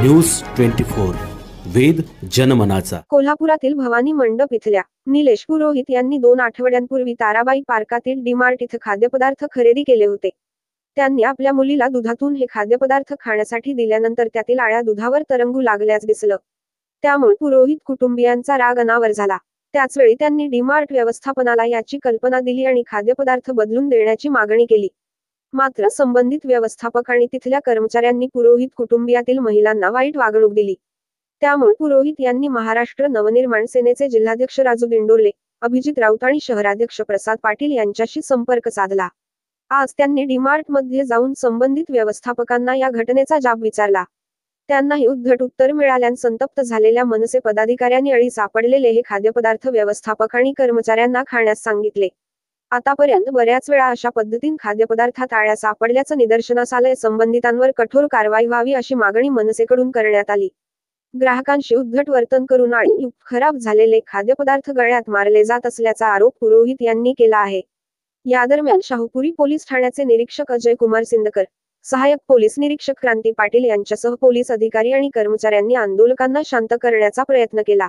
News 24 वेद जनमनाचा। कोल्हापुरातील भवानी मंडप इथल्या निलेश पुरोहित यांनी 2 आठवड्यांपूर्वी ताराबाई पार्कातील डीमार्ट इथं खाद्यपदार्थ खरेदी केले होते। त्यांनी आपल्या मुलीला दुधातून हे खाद्यपदार्थ खाण्यासाठी दिल्यानंतर त्यातील आळ्या दुधावर तरंगू लागल्याचं दिसलं। त्यामुळे पुरोहित कुटुंबियांचा राग अनावर झाला। त्याचवेळी त्यांनी डीमार्ट व्यवस्थापनाला याची कल्पना दिली आणि खाद्यपदार्थ बदलून देण्याची मागणी केली। मात्र संबंधित व्यवस्थापक आणि तिथल्या कर्मचाऱ्यांनी पुरोहित कुटुंबियातील महिलांना वाईट वागणूक दिली। त्यामुळे पुरोहित यांनी महाराष्ट्र नवनिर्माण सेनेचे जिल्हाध्यक्ष राजू दिंडोरले, अभिजित राऊत आणि शहराध्यक्ष प्रसाद पाटील यांच्याशी संपर्क साधला। आज त्यांनी डीमार्ट मध्ये जाऊन संबंधित व्यवस्थापकांना या घटनेचा जाब विचारला। त्यांनाही उद्धट उत्तर मिळाल्याने संतप्त झालेल्या मनसे पदाधिकाऱ्यांनी अळी सापडलेले हे खाद्यपदार्थ व्यवस्थापक आणि कर्मचाऱ्यांना खाण्यास सांगितले। आतापर्यंत बऱ्याच वेळा अशा पद्धतीने खाद्यपदार्थात आळ्या सापडल्याचं निदर्शनास आलंय। संबंधितांवर कठोर कारवाई व्हावी अशी मागणी मनसेकडून करण्यात आली। ग्राहकांशी उद्धट वर्तन करून आणि खराब झालेले खाद्यपदार्थ गळ्यात मारले जात असल्याचा आरोप पुरोहित यांनी केला आहे। या दरम्यान शाहूपुरी पोलीस ठाण्याचे निरीक्षक अजय कुमार सिंदकर, सहाय्यक पोलीस निरीक्षक क्रांती पाटील यांच्यासह पोलीस अधिकारी आणि कर्मचाऱ्यांनी आंदोलकांना शांत करण्याचा प्रयत्न केला।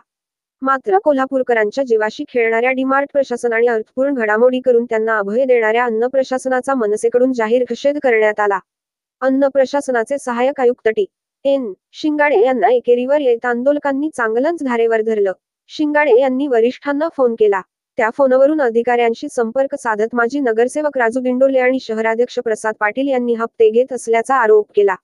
मात्र कोल्हापूरकरांच्या जीवाशी खेळणाऱ्या डीमार्ट प्रशासनाने अर्थपूर्ण घडामोडी करून त्यांना अभय देणाऱ्या अन्न प्रशासनाचा मनसेकडून जाहीर निषेध करण्यात आला। अन्न प्रशासनाचे सहाय्यक आयुक्त टी.एन. शिंगाडे यांना एकेरीवर येत आंदोलकांनी चांगलंच धारेवर धरलं। शिंगाडे यांनी वरिष्ठांना फोन केला। त्या फोनवरून अधिकाऱ्यांशी संपर्क साधत माजी नगरसेवक राजू दिंडोरले आणि शहराध्यक्ष प्रसाद पाटील यांनी हप्ते घेत असल्याचा आरोप केला।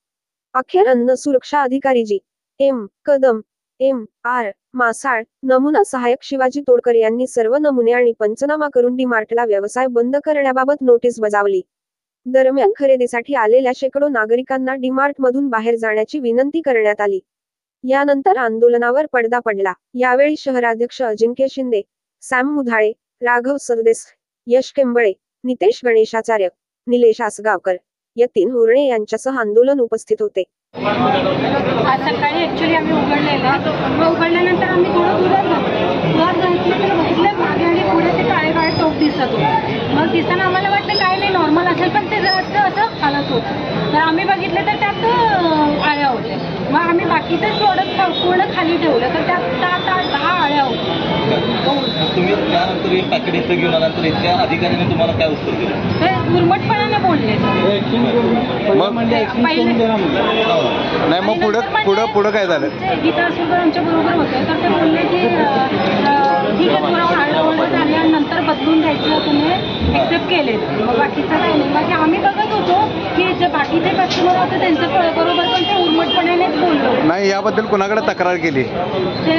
अखेर अन्न सुरक्षा अधिकारी जी.एम. कदम, एम.आर. मासाळ, नमुना सहाय्यक शिवाजी तोडकर यांनी सर्व नमुने आणि पंचनामा करून डीमार्टला व्यवसाय बंद करण्याबाबत नोटीस बजावली। दरम्यान खरेदीसाठी आलेल्या शेकडो नागरिकांना डीमार्ट मधून बाहेर जाण्याची विनंती करण्यात आली। यानंतर आंदोलनावर पडदा पडला। यावेळी शहराध्यक्ष अजिंक्य शिंदे, सॅम मुधाळे, राघव सरदेस, यश केंबळे, नितेश गणेशाचार्य, निलेश आसगावकर, यतीन हुरणे यांच्यासह आंदोलन उपस्थित होते। आज सकाळी ऍक्च्युली आम्ही उघडलेलं, उघडल्यानंतर आम्ही थोडं दुधात बघितलं मागे आणि पुढे ते काळे काळे टोप दिसत होते। मग दिसताना आम्हाला वाटलं काय नाही नॉर्मल असेल, पण ते जरासं असं हालत होतं। तर आम्ही बघितलं तर त्यात आळ्या होत्या। मग आम्ही बाकीचे प्रोडक्ट पूर्ण खाली ठेवलं तर त्यात 7, 8, 10 आळ्या होत्या। तुम्ही त्यानंतर एक पॅकेट इथं घेऊन आल्यानंतर इथल्या अधिकाऱ्यांनी तुम्हाला काय उत्तर दिलं? ते उर्मटपणाने बोलले। नाही मग पुढं काय झालं? गीता सुपर आमच्या बरोबर होते, तर ते बोलले की ठीक आहे थोडा आळवळ झाले आणि नंतर बदलून द्यायचं तुम्ही ॲक्सेप्ट केले। मग बाकीचं काही नाही। म्हणजे आम्ही बघत होतो की जे बाकीचे कस्टमर होते त्यांचं बरोबर पण ते उर्मटपणानेच बोललो नाही। याबद्दल कोणाकडे तक्रार केली? ते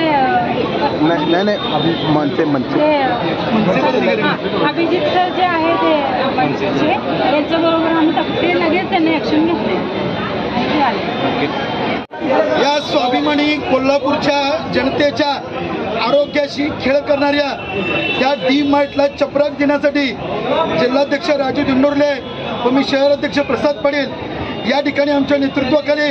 नाही अभिजित सर जे आहे ते त्यांच्याबरोबर आम्ही ते लगेच त्यांनी ॲक्शन घेतले। या स्वाभिमानी कोल्हापूरच्या जनतेच्या आरोग्याशी खेळ करणाऱ्या या डीमार्टला चपराक देण्यासाठी जिल्हाध्यक्ष राजू दिंडोरले व मी शहराध्यक्ष प्रसाद पाटील या ठिकाणी आमच्या नेतृत्वाखाली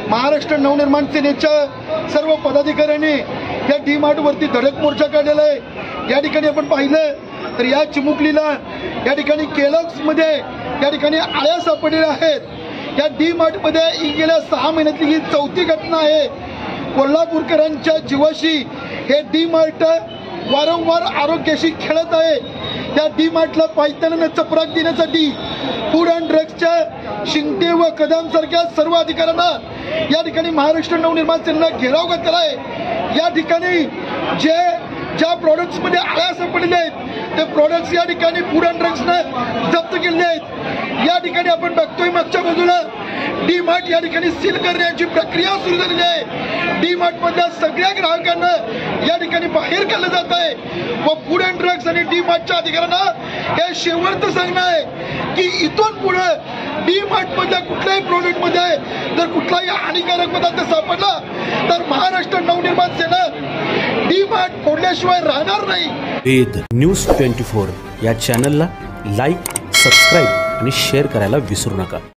महाराष्ट्र नवनिर्माण सेनेच्या सर्व पदाधिकाऱ्यांनी या डीमार्टवरती धडक मोर्चा काढलेला आहे। या ठिकाणी आपण पाहिलं तर या चिमुकलीला या ठिकाणी केलॉग्समध्ये या ठिकाणी आळ्या सापडलेल्या आहेत। या डीमार्टमध्ये गेल्या 6 महिन्यातली ही 4थी घटना आहे। कोल्हापूरकरांच्या जीवाशी हे डीमार्ट वारंवार आरोग्याशी खेळत आहे। त्या डीमार्टला पायताना चपराक देण्यासाठी फूड अँड ड्रग्सच्या शिंदे व कदम सारख्या सर्व अधिकाऱ्यांना या ठिकाणी महाराष्ट्र नवनिर्माण सेनेनं घेराव घातलेला आहे। या ठिकाणी ज्या प्रॉडक्ट्समध्ये आळ्या सापडलेल्या आहेत ते प्रॉडक्ट्स या ठिकाणी फूड अँड ड्रग्सनं जप्त केलेले आहेत। या ठिकाणी आपण बघतोय मागच्या बाजूला डीमार्ट या ठिकाणी सील करण्याची प्रक्रिया सुरू झालेली आहे। डीमार्ट मधल्या सगळ्या ग्राहकांना या ठिकाणी बाहेर काढलं जात आहे व फूड अँड ड्रग्स आणि डीमार्टच्या अधिकाऱ्यांना हे शेवटचं सांगणं आहे की इथून पुढे डीमार्ट मधल्या कुठल्याही प्रोडक्ट मध्ये जर कुठलाही हानिकारक पदार्थ सापडला तर महाराष्ट्र नवनिर्माण सेना डीमार्ट फोडल्याशिवाय राहणार नाही। वेद न्यूज 24 या चॅनलला लाईक, सबस्क्राईब आणि शेअर करायला विसरू नका।